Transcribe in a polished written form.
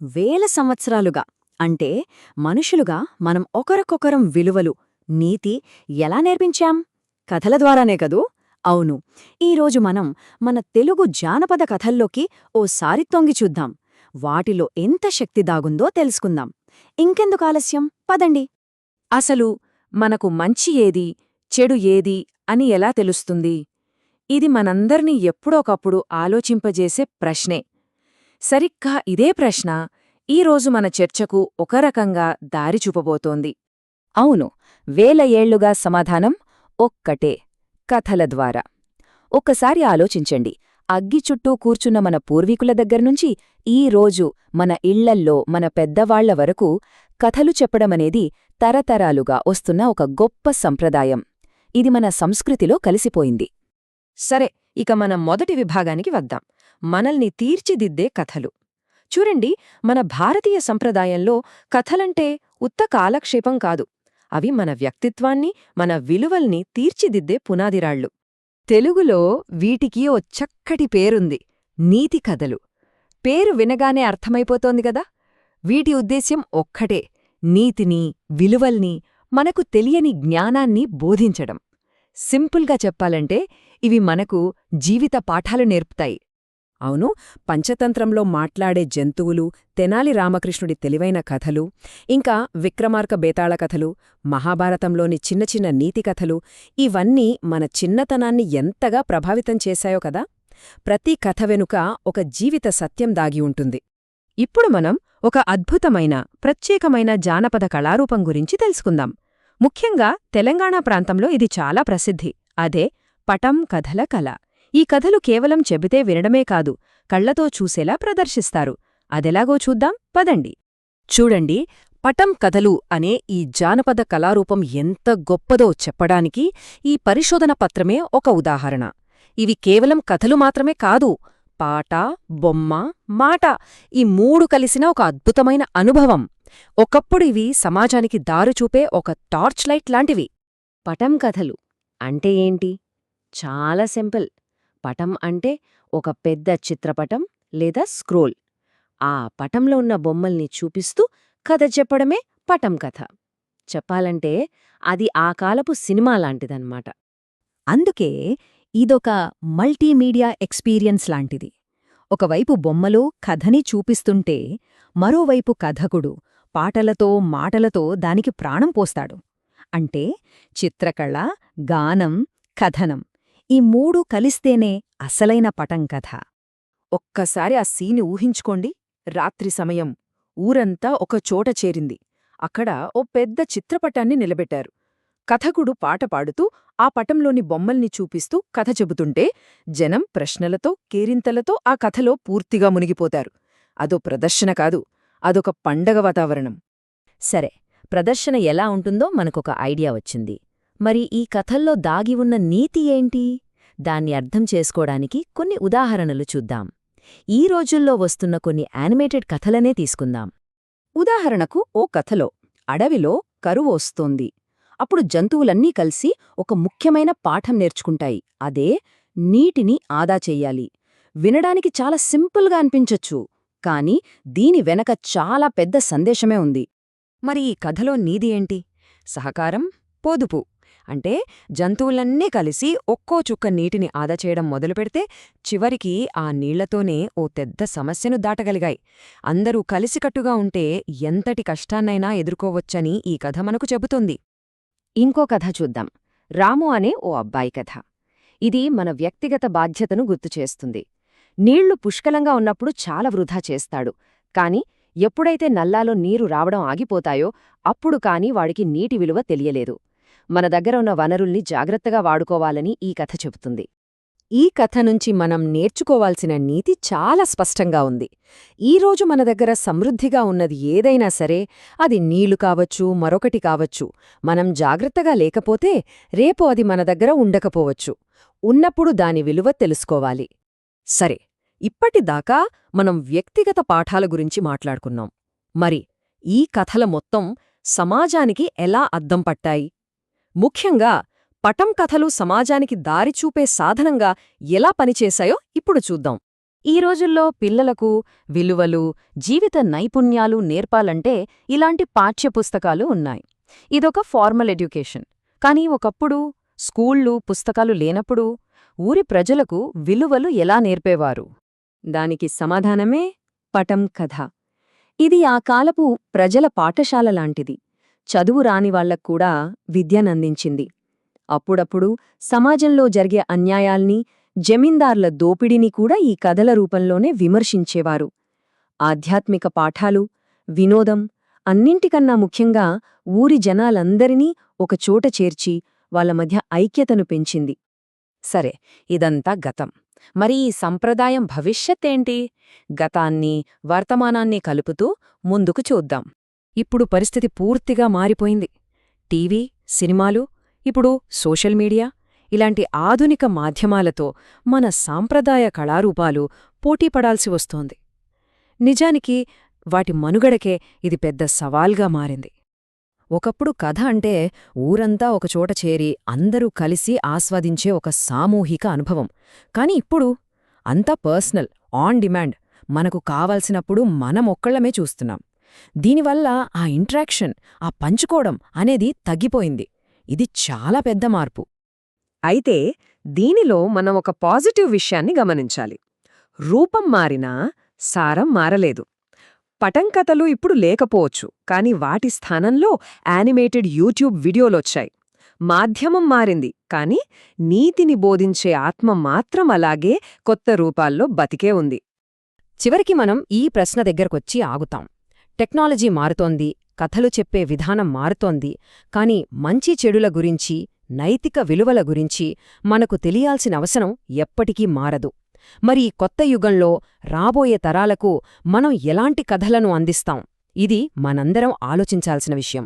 వేల సంవత్సరాలుగా అంటే మనుషులుగా మనం ఒకరికొకరం విలువలు, నీతి ఎలా నేర్పించాం? కథల ద్వారానే కదూ? అవును. ఈరోజు మనం మన తెలుగు జానపద కథల్లోకి ఓసారి తొంగి చూద్దాం. వాటిలో ఎంత శక్తి దాగుందో తెలుసుకుందాం. ఇంకెందుకు ఆలస్యం, పదండి. అసలు మనకు మంచి ఏది, చెడు ఏది అని ఎలా తెలుస్తుంది? ఇది మనందర్నీ ఎప్పుడోకప్పుడు ఆలోచింపజేసే ప్రశ్నే. సరిగ్గా ఇదే ప్రశ్న ఈరోజు మన చర్చకు ఒక రకంగా దారి చూపబోతోంది. అవును, వేల ఏళ్లుగా సమాధానం ఒక్కటే: కథల ద్వారా. ఒక్కసారి ఆలోచించండి. అగ్గి చుట్టూ కూర్చున్న మన పూర్వీకుల దగ్గర్నుంచి ఈ రోజు మన ఇళ్లల్లో మన పెద్దవాళ్ల వరకు కథలు చెప్పడమనేది తరతరాలుగా వస్తున్న ఒక గొప్ప సంప్రదాయం. ఇది మన సంస్కృతిలో కలిసిపోయింది. సరే, ఇక మన మొదటి విభాగానికి వద్దాం. మనల్ని తీర్చిదిద్దే కథలు. చూడండి, మన భారతీయ సంప్రదాయంలో కథలంటే ఉత్త కాలక్షేపం కాదు. అవి మన వ్యక్తిత్వాన్ని, మన విలువల్ని తీర్చిదిద్దే పునాదిరాళ్లు. తెలుగులో వీటికి ఓ చక్కటి పేరుంది: నీతి కథలు. పేరు వినగానే అర్థమైపోతోంది గదా. వీటి ఉద్దేశ్యం ఒక్కటే: నీతిని, విలువల్ని, మనకు తెలియని జ్ఞానాన్ని బోధించడం. సింపుల్గా చెప్పాలంటే ఇవి మనకు జీవిత పాఠాలు నేర్పుతాయి. అవును, పంచతంత్రంలో మాట్లాడే జంతువులు, తెనాలి రామకృష్ణుడి తెలివైన కథలు, ఇంకా విక్రమార్క బేతాళ కథలు, మహాభారతంలోని చిన్న చిన్న నీతి కథలు, ఇవన్నీ మన చిన్నతనాన్ని ఎంతగా ప్రభావితం చేశాయో కదా. ప్రతి కథ వెనుక ఒక జీవిత సత్యం దాగి ఉంటుంది. ఇప్పుడు మనం ఒక అద్భుతమైన, ప్రత్యేకమైన జానపద కళారూపం గురించి తెలుసుకుందాం. ముఖ్యంగా తెలంగాణ ప్రాంతంలో ఇది చాలా ప్రసిద్ధి. అదే పటం కథల కళ. ఈ కథలు కేవలం చెబితే వినడమే కాదు, కళ్లతో చూసేలా ప్రదర్శిస్తారు. అదెలాగో చూద్దాం, పదండి. చూడండి, పటం కథలు అనే ఈ జానపద కళారూపం ఎంత గొప్పదో చెప్పడానికి ఈ పరిశోధన పత్రమే ఒక ఉదాహరణ. ఇవి కేవలం కథలు మాత్రమే కాదు, పాట, బొమ్మ, మాట, ఈ మూడు కలిసిన ఒక అద్భుతమైన అనుభవం. ఒకప్పుడు ఇవి సమాజానికి దారుచూపే ఒక టార్చ్ లైట్ లాంటివి. పటం కథలు అంటే ఏంటి? చాలా సింపుల్. పటం అంటే ఒక పెద్ద చిత్రపటం లేదా స్క్రోల్. ఆ పటంలో ఉన్న బొమ్మల్ని చూపిస్తూ కథ చెప్పడమే పటం కథ. చెప్పాలంటే అది ఆ కాలపు సినిమా లాంటిదన్నమాట. అందుకే ఇదొక మల్టీమీడియా ఎక్స్పీరియన్స్ లాంటిది. ఒకవైపు బొమ్మలు కథని చూపిస్తుంటే, మరోవైపు కథకుడు పాటలతో, మాటలతో దానికి ప్రాణం పోస్తాడు. అంటే చిత్రకళ, గానం, కథనం, ఈ మూడు కలిస్తేనే అసలైన పటం కథ. ఒక్కసారి ఆ సీని ఊహించుకోండి. రాత్రి సమయం, ఊరంతా ఒక చోట చేరింది. అక్కడ ఓ పెద్ద చిత్రపటాన్ని నిలబెట్టారు. కథకుడు పాట పాడుతూ ఆ పటంలోని బొమ్మల్ని చూపిస్తూ కథ చెబుతుంటే జనం ప్రశ్నలతో, కేరింతలతో ఆ కథలో పూర్తిగా మునిగిపోతారు. అదో ప్రదర్శన కాదు, అదొక పండగ వాతావరణం. సరే, ప్రదర్శన ఎలా ఉంటుందో మనకొక ఐడియా వచ్చింది. మరి ఈ కథల్లో దాగి ఉన్న నీతి ఏంటి? దాన్ని అర్థం చేసుకోవడానికి కొన్ని ఉదాహరణలు చూద్దాం. ఈ రోజుల్లో వస్తున్న కొన్ని యానిమేటెడ్ కథలనే తీసుకుందాం. ఉదాహరణకు, ఓ కథలో అడవిలో కరువు వస్తోంది. అప్పుడు జంతువులన్నీ కలిసి ఒక ముఖ్యమైన పాఠం నేర్చుకుంటాయి. అదే నీటిని ఆదా చెయ్యాలి. వినడానికి చాలా సింపుల్గా అనిపించొచ్చు, కాని దీని వెనక చాలా పెద్ద సందేశమే ఉంది. మరి ఈ కథలో నీతి ఏంటి? సహకారం, పొదుపు. అంటే జంతువులన్నీ కలిసి ఒక్కో చుక్క నీటిని ఆదా చేయడం మొదలుపెడితే చివరికి ఆ నీళ్లతోనే ఓ పెద్ద సమస్యను దాటగలిగాయి. అందరూ కలిసికట్టుగా ఉంటే ఎంతటి కష్టాన్నైనా ఎదుర్కోవచ్చని ఈ కథ మనకు చెబుతుంది. ఇంకో కథ చూద్దాం. రాము అనే ఓ అబ్బాయి కథ. ఇది మన వ్యక్తిగత బాధ్యతను గుర్తుచేస్తుంది. నీళ్లు పుష్కలంగా ఉన్నప్పుడు చాలా వృధా చేస్తాడు. కాని ఎప్పుడైతే నల్లాలో నీరు రావడం ఆగిపోతాయో అప్పుడు కాని వాడికి నీటి విలువ తెలియలేదు. మన దగ్గర ఉన్న వనరుల్ని జాగ్రత్తగా వాడుకోవాలని ఈ కథ చెబుతుంది. ఈ కథ నుంచి మనం నేర్చుకోవాల్సిన నీతి చాలా స్పష్టంగా ఉంది. ఈరోజు మన దగ్గర సమృద్ధిగా ఉన్నది ఏదైనా సరే, అది నీళ్లు కావచ్చు, మరొకటి కావచ్చు, మనం జాగ్రత్తగా లేకపోతే రేపు అది మన దగ్గర ఉండకపోవచ్చు. ఉన్నప్పుడు దాని విలువ తెలుసుకోవాలి. సరే, ఇప్పటిదాకా మనం వ్యక్తిగత పాఠాల గురించి మాట్లాడుకున్నాం. మరి ఈ కథల మొత్తం సమాజానికి ఎలా అద్దం పట్టాయి? ముఖ్యంగా పటం కథలు సమాజానికి దారిచూపే సాధనంగా ఎలా పనిచేశాయో ఇప్పుడు చూద్దాం. ఈ రోజుల్లో పిల్లలకు విలువలు, జీవిత నైపుణ్యాలు నేర్పాలంటే ఇలాంటి పాఠ్యపుస్తకాలు ఉన్నాయి. ఇదొక ఫార్మల్ ఎడ్యుకేషన్. కానీ ఒకప్పుడు స్కూళ్ళు, పుస్తకాలు లేనప్పుడు ఊరి ప్రజలకు విలువలు ఎలా నేర్పేవారు? దానికి సమాధానమే పటం కథ. ఇది ఆ కాలపు ప్రజల పాఠశాల లాంటిది. చదువు రానివాళ్లక్కూడా విద్యనందించింది. అప్పుడప్పుడు సమాజంలో జరిగే అన్యాయాల్ని, జమీందార్ల దోపిడీని కూడా ఈ కథల రూపంలోనే విమర్శించేవారు. ఆధ్యాత్మిక పాఠాలు, వినోదం, అన్నింటికన్నా ముఖ్యంగా ఊరి జనాలందరినీ ఒకచోట చేర్చి వాళ్ళ మధ్య ఐక్యతను పెంచింది. సరే, ఇదంతా గతం. మరి ఈ సంప్రదాయం భవిష్యత్తేంటి? గతాన్ని, వర్తమానాన్ని కలుపుతూ ముందుకు చూద్దాం. ఇప్పుడు పరిస్థితి పూర్తిగా మారిపోయింది. టీవీ, సినిమాలు, ఇప్పుడు సోషల్ మీడియా ఇలాంటి ఆధునిక మాధ్యమాలతో మన సాంప్రదాయ కళారూపాలు పోటీపడాల్సి వస్తోంది. నిజానికి వాటి మనుగడకే ఇది పెద్ద సవాల్గా మారింది. ఒకప్పుడు కథ అంటే ఊరంతా ఒకచోట చేరి అందరూ కలిసి ఆస్వాదించే ఒక సామూహిక అనుభవం. కాని ఇప్పుడు అంతా పర్సనల్, ఆన్ డిమాండ్, మనకు కావాల్సినప్పుడు మనమొక్కళ్లమే చూస్తున్నాం. దీనివల్ల ఆ ఇంట్రాక్షన్, ఆ పంచుకోవడం అనేది తగ్గిపోయింది. ఇది చాలా పెద్ద మార్పు. అయితే దీనిలో మనం ఒక పాజిటివ్ విషయాన్ని గమనించాలి. రూపం మారినా సారం మారలేదు. పటంకథలు ఇప్పుడు లేకపోవచ్చు, కాని వాటి స్థానంలో యానిమేటెడ్ యూట్యూబ్ వీడియోలొచ్చాయి. మాధ్యమం మారింది, కాని నీతిని బోధించే ఆత్మ మాత్రం అలాగే కొత్త రూపాల్లో బతికే ఉంది. చివరికి మనం ఈ ప్రశ్న దగ్గరకొచ్చి ఆగుతాం. టెక్నాలజీ మారుతోంది, కథలు చెప్పే విధానం మారుతోంది, కాని మంచి చెడుల గురించి, నైతిక విలువల గురించి మనకు తెలియాల్సిన అవసరం ఎప్పటికీ మారదు. మరి ఈ కొత్త యుగంలో రాబోయే తరాలకు మనం ఎలాంటి కథలను అందిస్తాం? ఇది మనందరం ఆలోచించాల్సిన విషయం.